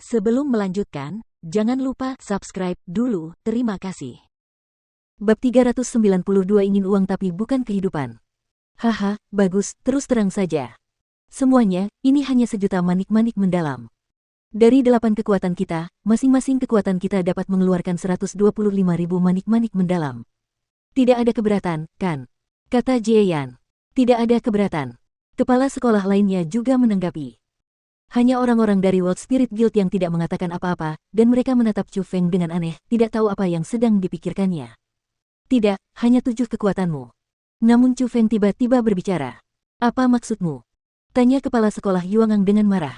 Sebelum melanjutkan, jangan lupa subscribe dulu, terima kasih. Bab 392 ingin uang tapi bukan kehidupan. Haha, bagus, terus terang saja. Semuanya, ini hanya sejuta manik-manik mendalam. Dari 8 kekuatan kita, masing-masing kekuatan kita dapat mengeluarkan 125.000 manik-manik mendalam. Tidak ada keberatan, kan? Kata Jieyan. Tidak ada keberatan. Kepala sekolah lainnya juga menanggapi. Hanya orang-orang dari World Spirit Guild yang tidak mengatakan apa-apa, dan mereka menatap Chu Feng dengan aneh, tidak tahu apa yang sedang dipikirkannya. Tidak, hanya 7 kekuatanmu. Namun Chu Feng tiba-tiba berbicara. Apa maksudmu? Tanya kepala sekolah Yuangang dengan marah.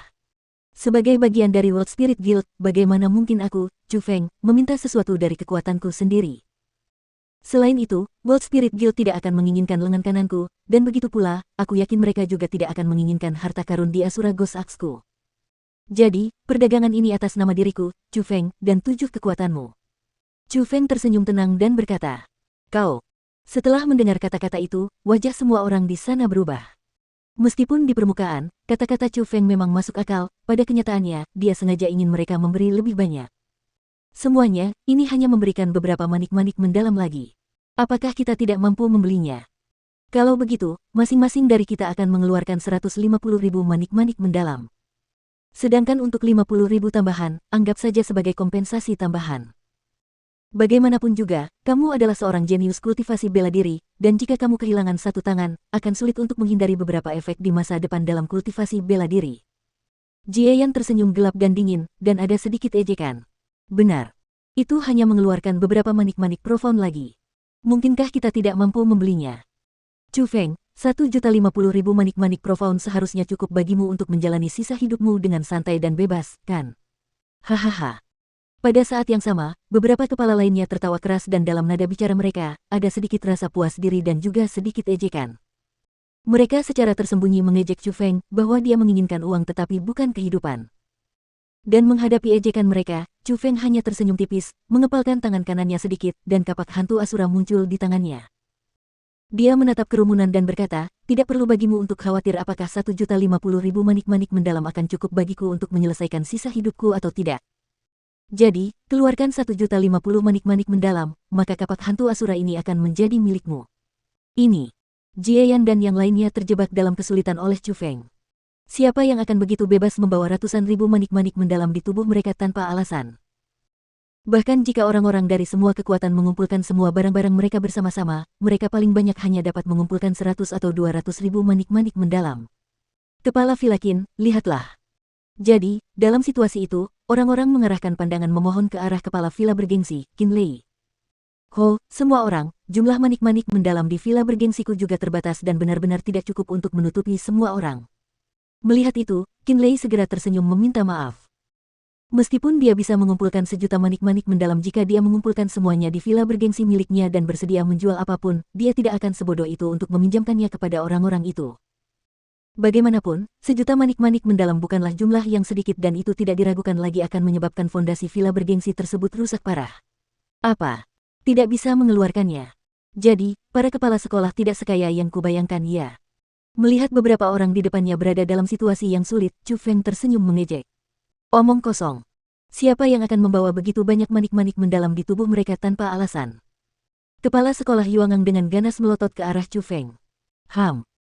Sebagai bagian dari World Spirit Guild, bagaimana mungkin aku, Chu Feng, meminta sesuatu dari kekuatanku sendiri? Selain itu, World Spirit Guild tidak akan menginginkan lengan kananku, dan begitu pula, aku yakin mereka juga tidak akan menginginkan harta karun di Asura Ghost Axe-ku. Jadi, perdagangan ini atas nama diriku, Chu Feng, dan 7 kekuatanmu. Chu Feng tersenyum tenang dan berkata, "Kau." Setelah mendengar kata-kata itu, wajah semua orang di sana berubah. Meskipun di permukaan, kata-kata Chu Feng memang masuk akal, pada kenyataannya, dia sengaja ingin mereka memberi lebih banyak. Semuanya, ini hanya memberikan beberapa manik-manik mendalam lagi. Apakah kita tidak mampu membelinya? Kalau begitu, masing-masing dari kita akan mengeluarkan 150.000 manik-manik mendalam. Sedangkan untuk 50.000 tambahan, anggap saja sebagai kompensasi tambahan. Bagaimanapun juga, kamu adalah seorang jenius kultivasi bela diri, dan jika kamu kehilangan satu tangan, akan sulit untuk menghindari beberapa efek di masa depan dalam kultivasi bela diri. Jieyan tersenyum gelap dan dingin, dan ada sedikit ejekan. Benar. Itu hanya mengeluarkan beberapa manik-manik profound lagi. Mungkinkah kita tidak mampu membelinya? Chu Feng, 1.050.000 manik-manik profound seharusnya cukup bagimu untuk menjalani sisa hidupmu dengan santai dan bebas, kan? Hahaha. Pada saat yang sama, beberapa kepala lainnya tertawa keras dan dalam nada bicara mereka, ada sedikit rasa puas diri dan juga sedikit ejekan. Mereka secara tersembunyi mengejek Chu Feng bahwa dia menginginkan uang tetapi bukan kehidupan. Dan menghadapi ejekan mereka, Chu Feng hanya tersenyum tipis, mengepalkan tangan kanannya sedikit, dan kapak hantu Asura muncul di tangannya. Dia menatap kerumunan dan berkata, tidak perlu bagimu untuk khawatir apakah 1.050.000 manik-manik mendalam akan cukup bagiku untuk menyelesaikan sisa hidupku atau tidak. Jadi, keluarkan 1.050 manik-manik mendalam, maka kapak hantu Asura ini akan menjadi milikmu. Ini. Jieyan dan yang lainnya terjebak dalam kesulitan oleh Chu Feng. Siapa yang akan begitu bebas membawa ratusan ribu manik-manik mendalam di tubuh mereka tanpa alasan? Bahkan jika orang-orang dari semua kekuatan mengumpulkan semua barang-barang mereka bersama-sama, mereka paling banyak hanya dapat mengumpulkan 100 atau 200 ribu manik-manik mendalam. Kepala Vilakin, lihatlah. Jadi, dalam situasi itu, orang-orang mengarahkan pandangan memohon ke arah kepala villa bergengsi, Qin Lei. Ho, semua orang, jumlah manik-manik mendalam di villa bergengsiku juga terbatas dan benar-benar tidak cukup untuk menutupi semua orang. Melihat itu, Qin Lei segera tersenyum meminta maaf. Meskipun dia bisa mengumpulkan sejuta manik-manik mendalam jika dia mengumpulkan semuanya di villa bergengsi miliknya dan bersedia menjual apapun, dia tidak akan sebodoh itu untuk meminjamkannya kepada orang-orang itu. Bagaimanapun, sejuta manik-manik mendalam bukanlah jumlah yang sedikit dan itu tidak diragukan lagi akan menyebabkan fondasi villa bergengsi tersebut rusak parah. Apa? Tidak bisa mengeluarkannya. Jadi, para kepala sekolah tidak sekaya yang kubayangkan ya. Melihat beberapa orang di depannya berada dalam situasi yang sulit, Chu Feng tersenyum mengejek. Omong kosong. Siapa yang akan membawa begitu banyak manik-manik mendalam di tubuh mereka tanpa alasan? Kepala sekolah Yuangang dengan ganas melotot ke arah Chu Feng.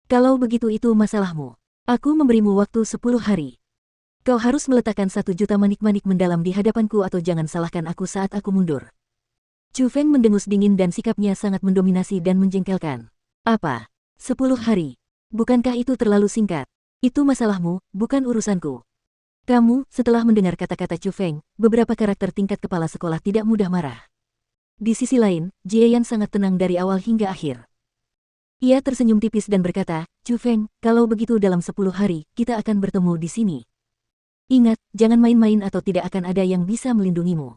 Kalau begitu itu masalahmu. Aku memberimu waktu 10 hari. Kau harus meletakkan 1 juta manik-manik mendalam di hadapanku atau jangan salahkan aku saat aku mundur. Chu Feng mendengus dingin dan sikapnya sangat mendominasi dan menjengkelkan. Apa? 10 hari? Bukankah itu terlalu singkat? Itu masalahmu, bukan urusanku. Kamu, setelah mendengar kata-kata Chu Feng, beberapa karakter tingkat kepala sekolah tidak mudah marah. Di sisi lain, Jieyan sangat tenang dari awal hingga akhir. Ia tersenyum tipis dan berkata, Chu Feng, kalau begitu dalam 10 hari, kita akan bertemu di sini. Ingat, jangan main-main atau tidak akan ada yang bisa melindungimu.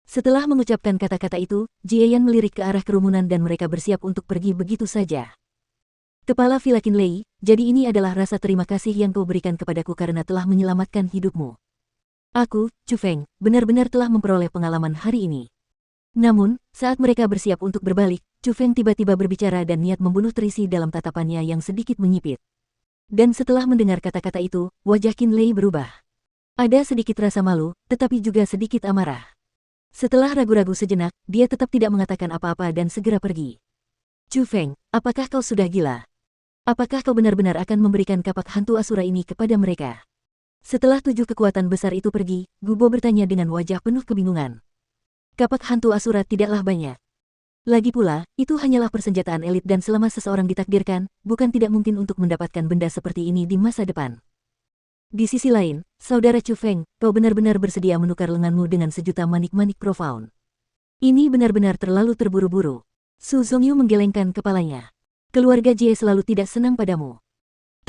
Setelah mengucapkan kata-kata itu, Jieyan melirik ke arah kerumunan dan mereka bersiap untuk pergi begitu saja. Kepala Vilakin Lei, jadi ini adalah rasa terima kasih yang kau berikan kepadaku karena telah menyelamatkan hidupmu. Aku, Chu Feng, benar-benar telah memperoleh pengalaman hari ini. Namun, saat mereka bersiap untuk berbalik, Chu Feng tiba-tiba berbicara dan niat membunuh terisi dalam tatapannya yang sedikit menyipit. Dan setelah mendengar kata-kata itu, wajah Qin Lei berubah. Ada sedikit rasa malu, tetapi juga sedikit amarah. Setelah ragu-ragu sejenak, dia tetap tidak mengatakan apa-apa dan segera pergi. Chu Feng, apakah kau sudah gila? Apakah kau benar-benar akan memberikan kapak hantu Asura ini kepada mereka? Setelah 7 kekuatan besar itu pergi, Gubo bertanya dengan wajah penuh kebingungan. Kapak hantu Asura tidaklah banyak. Lagi pula, itu hanyalah persenjataan elit dan selama seseorang ditakdirkan, bukan tidak mungkin untuk mendapatkan benda seperti ini di masa depan. Di sisi lain, saudara Chu Feng, kau benar-benar bersedia menukar lenganmu dengan sejuta manik-manik profound. Ini benar-benar terlalu terburu-buru. Su Zongyu menggelengkan kepalanya. Keluarga Jie selalu tidak senang padamu.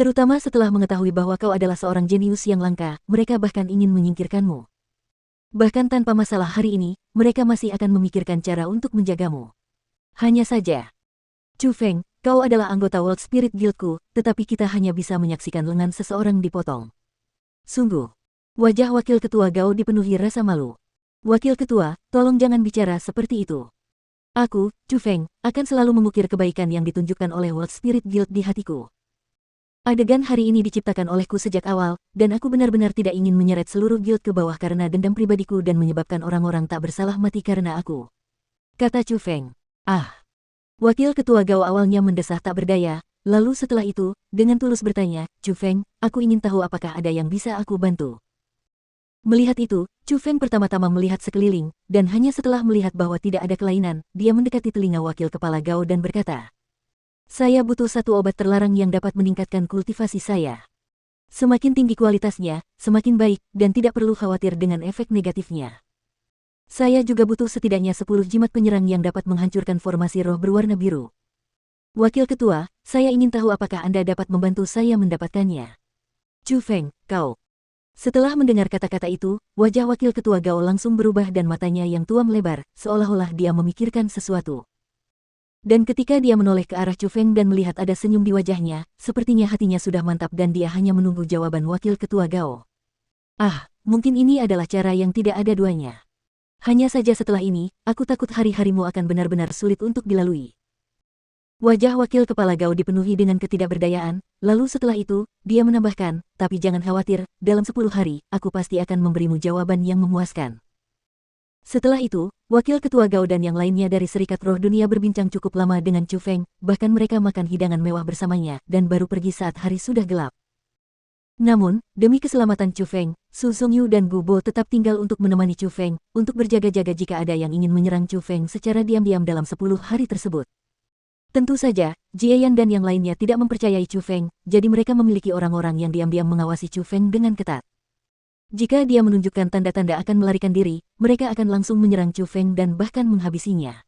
Terutama setelah mengetahui bahwa kau adalah seorang jenius yang langka, mereka bahkan ingin menyingkirkanmu. Bahkan tanpa masalah hari ini, mereka masih akan memikirkan cara untuk menjagamu. Hanya saja, Chu Feng, kau adalah anggota World Spirit Guildku, tetapi kita hanya bisa menyaksikan lengan seseorang dipotong. Sungguh, wajah wakil ketua Gao dipenuhi rasa malu. Wakil ketua, tolong jangan bicara seperti itu. Aku, Chu Feng, akan selalu mengukir kebaikan yang ditunjukkan oleh World Spirit Guild di hatiku. Adegan hari ini diciptakan olehku sejak awal, dan aku benar-benar tidak ingin menyeret seluruh guild ke bawah karena dendam pribadiku dan menyebabkan orang-orang tak bersalah mati karena aku. Kata Chu Feng. Ah. Wakil ketua Gao awalnya mendesah tak berdaya, lalu setelah itu, dengan tulus bertanya, Chu Feng, aku ingin tahu apakah ada yang bisa aku bantu. Melihat itu, Chu Feng pertama-tama melihat sekeliling, dan hanya setelah melihat bahwa tidak ada kelainan, dia mendekati telinga wakil kepala Gao dan berkata, saya butuh satu obat terlarang yang dapat meningkatkan kultivasi saya. Semakin tinggi kualitasnya, semakin baik, dan tidak perlu khawatir dengan efek negatifnya. Saya juga butuh setidaknya 10 jimat penyerang yang dapat menghancurkan formasi roh berwarna biru. Wakil ketua, saya ingin tahu apakah Anda dapat membantu saya mendapatkannya. Chu Feng, kau. Setelah mendengar kata-kata itu, wajah wakil ketua Gao langsung berubah dan matanya yang tua melebar, seolah-olah dia memikirkan sesuatu. Dan ketika dia menoleh ke arah Chu Feng dan melihat ada senyum di wajahnya, sepertinya hatinya sudah mantap dan dia hanya menunggu jawaban wakil ketua Gao. Ah, mungkin ini adalah cara yang tidak ada duanya. Hanya saja setelah ini, aku takut hari-harimu akan benar-benar sulit untuk dilalui. Wajah wakil kepala Gao dipenuhi dengan ketidakberdayaan, lalu setelah itu, dia menambahkan, tapi jangan khawatir, dalam 10 hari, aku pasti akan memberimu jawaban yang memuaskan. Setelah itu, wakil ketua Gao dan yang lainnya dari Serikat Roh Dunia berbincang cukup lama dengan Chu Feng, bahkan mereka makan hidangan mewah bersamanya, dan baru pergi saat hari sudah gelap. Namun, demi keselamatan Chu Feng, Su Zongyu dan Gu Bo tetap tinggal untuk menemani Chu Feng, untuk berjaga-jaga jika ada yang ingin menyerang Chu Feng secara diam-diam dalam 10 hari tersebut. Tentu saja, Jie Yan dan yang lainnya tidak mempercayai Chu Feng, jadi mereka memiliki orang-orang yang diam-diam mengawasi Chu Feng dengan ketat. Jika dia menunjukkan tanda-tanda akan melarikan diri, mereka akan langsung menyerang Chu Feng dan bahkan menghabisinya.